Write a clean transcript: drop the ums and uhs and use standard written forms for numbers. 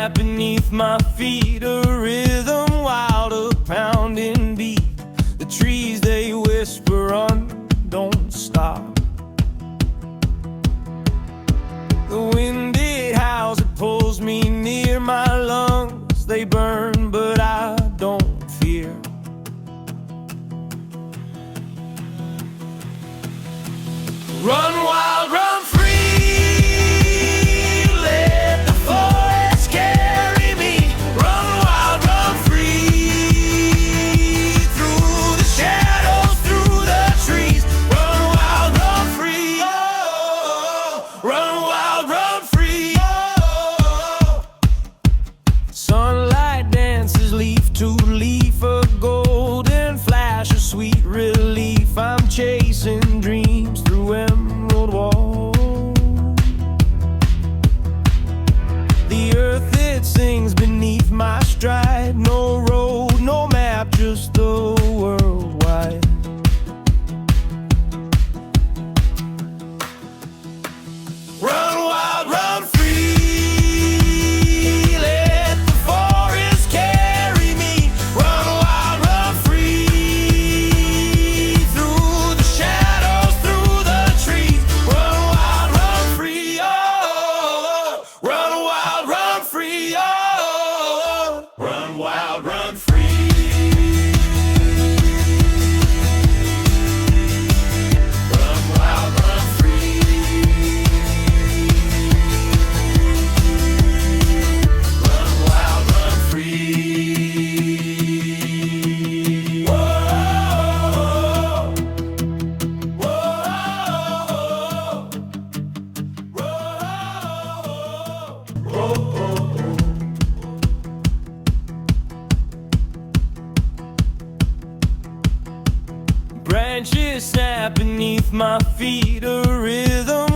snap beneath my feet, a rhythm wild, a pounding beat. The trees they whisper on, don't stop. The wind it howls, it pulls me near. My lungs they burn, but I don't fear. Run wild, run free. Let the forest carry me. Run wild, run free. Through the shadows, through the trees. Run wild, run free. Oh, run wild, run free. Oh, sunlight dances leaf to leaf, a golden flash, a sweet relief. I'm chasing dreams through emerald walls. The earth it sings beneath my stride. No road, no map, just the world wide. Run wild, run free. Let the forest carry me. Run wild, run free. Through the shadows, through the trees. Run wild, run free. Oh, run wild, run free. Oh, run wild, run free. Run wild, run free. Run wild, run free. Whoa, whoa, whoa. Branches snap beneath my feet, a rhythm